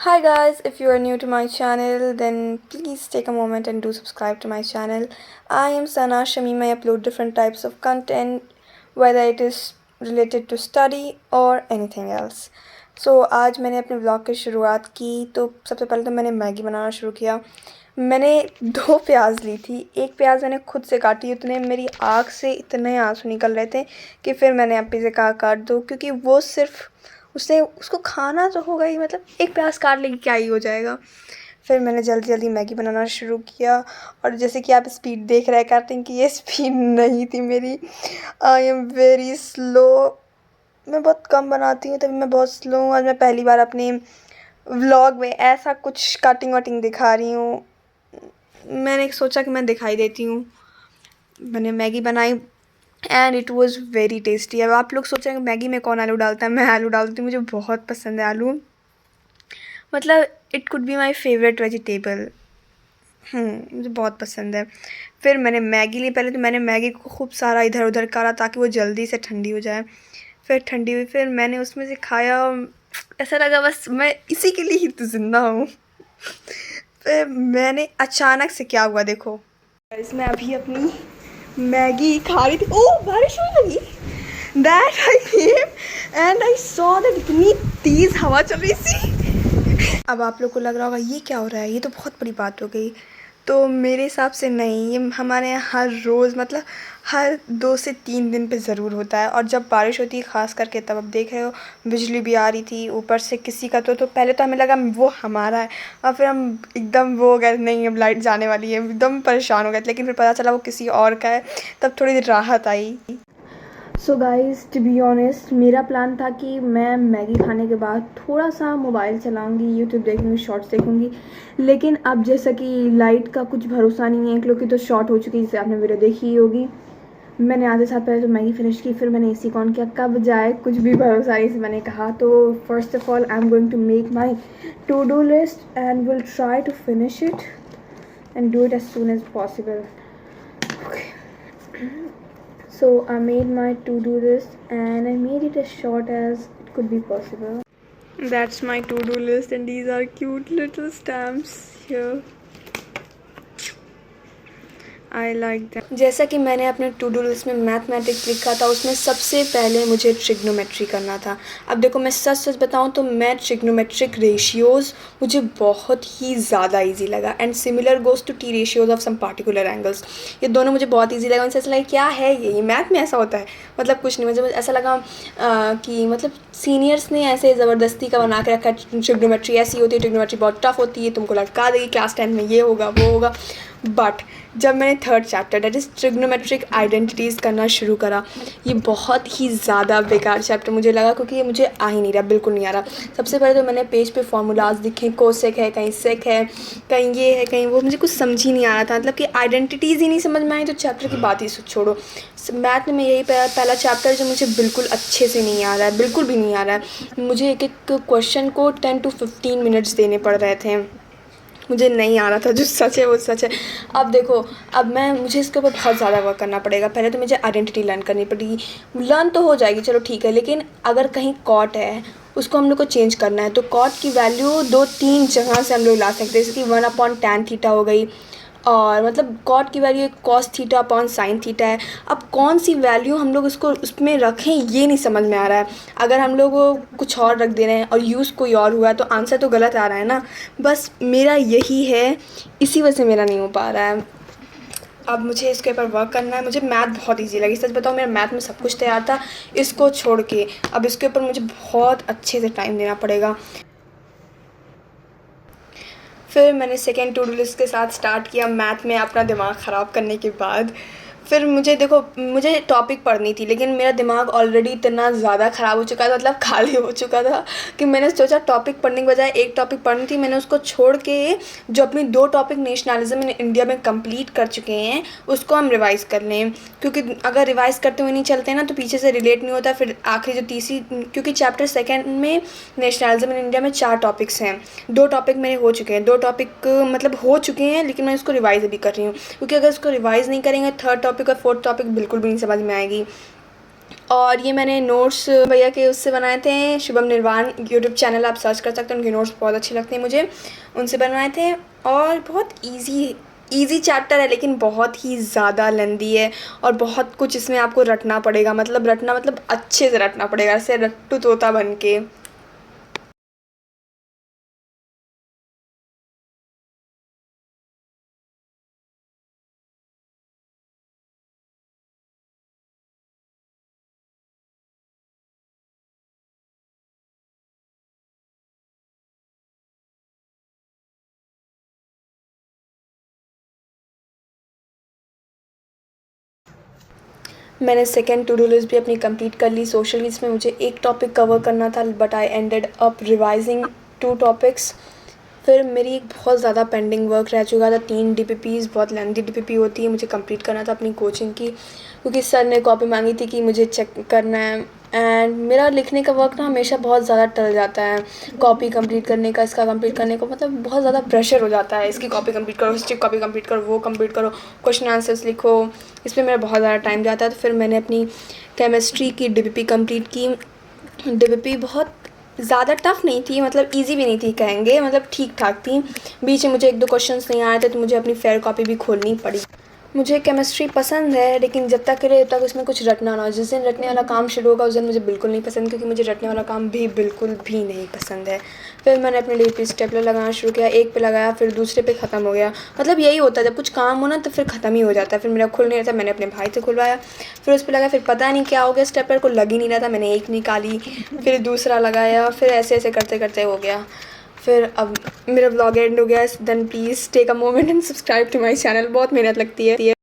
Hi guys, if you are new to my channel, then please take a moment and do subscribe to my channel. I am Sana Shamim. I upload different types of content, whether it is related to study or anything else. So आज मैंने अपने blog की शुरुआत की तो सबसे पहले तो मैंने मैगी बनाना शुरू किया। मैंने 2 प्याज ली थी। एक प्याज मैंने खुद से काटी, उतने मेरी आँख से इतने आंसू निकल रहे थे कि फिर मैंने अप्पी से कहा काट दो, क्योंकि वो सिर्फ उसको खाना तो होगा ही, मतलब एक प्याज काट लेगी क्या ही हो जाएगा। फिर मैंने जल्दी जल्दी मैगी बनाना शुरू किया और जैसे कि आप स्पीड देख रहे करते हैं कि ये स्पीड नहीं थी मेरी। I am very slow. मैं बहुत कम बनाती हूँ तभी मैं बहुत स्लो हूँ। आज मैं पहली बार अपने व्लॉग में ऐसा कुछ कटिंग वटिंग दिखा रही हूँ। मैंने सोचा कि मैं दिखाई देती हूँ। मैंने मैगी बनाई and it was very tasty. अब आप लोग सोचेंगे मैगी में कौन आलू डालता है, मैं आलू डालती हूँ, मुझे बहुत पसंद है आलू। मतलब it could be my favourite vegetable. मुझे बहुत पसंद है। फिर मैंने मैगी ली। पहले तो मैंने मैगी को खूब सारा इधर उधर करा ताकि वो जल्दी से ठंडी हो जाए। फिर ठंडी हुई, फिर मैंने उसमें से खाया। ऐसा लगा बस मैं इसी के लिए ही तो ज़िंदा हूँ। फिर मैंने अचानक से क्या हुआ देखो, इसमें अभी अपनी मैगी खा रही थी, ओह बारिश होने लगी। That I came and I saw that इतनी तेज़ हवा चल रही थी। अब आप लोग को लग रहा होगा ये क्या हो रहा है, ये तो बहुत बड़ी बात हो गई। तो मेरे हिसाब से नहीं, ये हमारे यहाँ हर रोज़ मतलब हर 2 से 3 दिन पे ज़रूर होता है। और जब बारिश होती है ख़ास करके तब, अब देख रहे हो बिजली भी आ रही थी ऊपर से किसी का। तो पहले तो हमें लगा वो हमारा है और फिर हम एकदम वो हो गए नहीं अब लाइट जाने वाली है, एकदम परेशान हो गए थे। लेकिन फिर पता चला वो किसी और का है, तब थोड़ी राहत आई। So guys to be honest, मेरा प्लान था कि मैं मैगी खाने के बाद थोड़ा सा मोबाइल चलाऊंगी, यूट्यूब देखूंगी, शॉर्ट्स देखूंगी। लेकिन अब जैसा कि लाइट का कुछ भरोसा नहीं है, एक लोग की तो शॉर्ट हो चुकी है, जिसे आपने वीडियो देखी ही होगी। मैंने आधे साल पहले तो मैगी फिनिश की, फिर मैंने एसी ऑन किया, कब जाए कुछ भी भरोसा नहीं से मैंने कहा। तो first of all I am going to make my to do list and will try to finish it and do it as soon as possible. Okay. So I made my to-do list and I made it as short as it could be possible. That's my to-do list and these are cute little stamps here. I like that. जैसा कि मैंने अपने to do list में mathematics लिखा था, उसमें सबसे पहले मुझे ट्रिग्नोमेट्री करना था। अब देखो मैं सच सच बताऊं तो मैं ट्रिग्नोमेट्रिक रेशियोज़ मुझे बहुत ही ज़्यादा इजी लगा and similar goes to T ratios of some particular angles. ये दोनों मुझे बहुत इजी लगा। उनसे ऐसा लगा क्या है ये मैथ में ऐसा होता है, मतलब कुछ नहीं। मुझे ऐसा लगा कि मतलब सीनियर्स ने ऐसे ज़बरदस्ती का बना के रखा है, ट्रिग्नोमेट्री ऐसी होती है, ट्रिग्नोमेट्री बहुत टफ होती है, तुमको लटका देगी क्लास 10 में, ये होगा वो होगा। बट जब मैंने 3rd chapter that is trigonometric identities करना शुरू करा, ये बहुत ही ज़्यादा बेकार चैप्टर मुझे लगा, क्योंकि ये मुझे आ ही नहीं रहा, बिल्कुल नहीं आ रहा। सबसे पहले तो मैंने पेज पे फार्मूलाज दिखे, कोसेक है, कहीं सेक है, कहीं ये है, कहीं वो, मुझे कुछ समझ ही नहीं आ रहा था। मतलब कि आइडेंटिटीज़ ही नहीं समझ में आई तो चैप्टर की बात ही छोड़ो। मैथ में यही पहला चैप्टर जो मुझे बिल्कुल अच्छे से नहीं आ रहा है, बिल्कुल भी नहीं आ रहा है। मुझे एक एक क्वेश्चन को 10 to 15 मिनट्स देने पड़ रहे थे, मुझे नहीं आ रहा था। जो सच है वो सच है। अब देखो, अब मुझे इसके ऊपर बहुत ज़्यादा वर्क करना पड़ेगा। पहले तो मुझे आइडेंटिटी लर्न करनी पड़ेगी। लर्न तो हो जाएगी, चलो ठीक है, लेकिन अगर कहीं कॉट है उसको हम लोग को चेंज करना है तो कॉट की वैल्यू 2-3 जगह से हम लोग ला सकते हैं। जैसे कि 1/tan थीटा हो गई, और मतलब कॉट की value cos theta upon sine theta है। अब कौन सी वैल्यू हम लोग उसको उसमें रखें ये नहीं समझ में आ रहा है। अगर हम लोग कुछ और रख दे रहे हैं और यूज़ कोई और हुआ है तो आंसर तो गलत आ रहा है ना। बस मेरा यही है, इसी वजह से मेरा नहीं हो पा रहा है। अब मुझे इसके ऊपर वर्क करना है। मुझे मैथ बहुत इजी लगी, सच बताऊँ मेरा मैथ में सब कुछ तैयार था, इसको छोड़ के अब इसके ऊपर मुझे बहुत अच्छे से टाइम देना पड़ेगा। फिर मैंने सेकेंड टू डू लिस्ट के साथ स्टार्ट किया मैथ में अपना दिमाग ख़राब करने के बाद। फिर मुझे देखो, मुझे टॉपिक पढ़नी थी लेकिन मेरा दिमाग ऑलरेडी इतना ज़्यादा ख़राब हो चुका था, मतलब खाली हो चुका था, कि मैंने सोचा टॉपिक पढ़ने के बजाय एक टॉपिक पढ़नी थी। मैंने उसको छोड़ के जो अपनी 2 टॉपिक नेशनलिज्म इन इंडिया में कंप्लीट कर चुके हैं उसको हम रिवाइज़ कर लें, क्योंकि अगर रिवाइज़ करते हुए नहीं चलते ना तो पीछे से रिलेट नहीं होता। फिर आखिरी जो तीसरी, क्योंकि चैप्टर 2 में नेशनलिज्म इन इंडिया में 4 टॉपिक्स हैं, 2 टॉपिक मेरे हो चुके हैं, 2 टॉपिक मतलब हो चुके हैं, लेकिन मैं इसको रिवाइज़ अभी कर रही हूँ, क्योंकि अगर इसको रिवाइज़ नहीं करेंगे 3rd टॉपिक और 4th टॉपिक बिल्कुल भी नहीं समझ में आएगी। और ये मैंने नोट्स भैया के उससे बनाए थे, शुभम निर्वाण यूट्यूब चैनल आप सर्च कर सकते हैं, उनके नोट्स बहुत अच्छे लगते हैं मुझे, उनसे बनवाए थे। और बहुत ईज़ी चैप्टर है लेकिन बहुत ही ज़्यादा लेंदी है और बहुत कुछ इसमें आपको रटना पड़ेगा, मतलब अच्छे से रटना पड़ेगा, ऐसे रट्टू तोता बन के। मैंने सेकेंड टू डू लिस्ट भी अपनी कंप्लीट कर ली। सोशल लिस्ट में मुझे एक टॉपिक कवर करना था but I ended up revising 2 topics. फिर मेरी एक बहुत ज़्यादा पेंडिंग वर्क रह चुका था, 3 डीपीपीज़, बहुत लेंथी डीपीपी होती है, मुझे कंप्लीट करना था अपनी कोचिंग की, क्योंकि सर ने कॉपी मांगी थी कि मुझे चेक करना है। एंड मेरा लिखने का वर्क ना हमेशा बहुत ज़्यादा टल जाता है, कॉपी कंप्लीट करने का, इसका कंप्लीट करने का, मतलब बहुत ज़्यादा प्रेशर हो जाता है, इसकी कॉपी कंप्लीट करो, इसकी कॉपी कंप्लीट करो, वो कंप्लीट करो, क्वेश्चन आंसर्स लिखो, इसमें मेरा बहुत ज़्यादा टाइम जाता है। तो फिर मैंने अपनी केमिस्ट्री की डीपीपी कंप्लीट की। डीपीपी बहुत ज़्यादा टफ़ नहीं थी, मतलब ईजी भी नहीं थी कहेंगे, मतलब ठीक ठाक थी। बीच में मुझे 1-2 क्वेश्चंस नहीं आ रहे थे तो मुझे अपनी फेयर कॉपी भी खोलनी पड़ी। मुझे केमिस्ट्री पसंद है लेकिन जब तक के लिए तब उसमें कुछ रटना ना हो। जिस दिन रटने वाला काम शुरू होगा उस दिन मुझे बिल्कुल नहीं पसंद, क्योंकि मुझे रटने वाला काम भी बिल्कुल भी नहीं पसंद है। फिर मैंने अपने डीपी स्टेपलर लगाना शुरू किया, एक पे लगाया फिर दूसरे पे ख़त्म हो गया। मतलब यही होता है, जब कुछ काम हो ना तो फिर ख़त्म ही हो जाता है। फिर मेरा खुल नहीं रहा था, मैंने अपने भाई से खुलवाया, फिर उस पर लगाया, फिर पता नहीं क्या हो गया, स्टेपलर को लग ही नहीं रहा था, मैंने एक निकाली, फिर दूसरा लगाया, फिर ऐसे ऐसे करते करते हो गया। फिर अब मेरा ब्लॉग एंड हो गया। Then please take a moment and subscribe to my channel, बहुत मेहनत लगती है।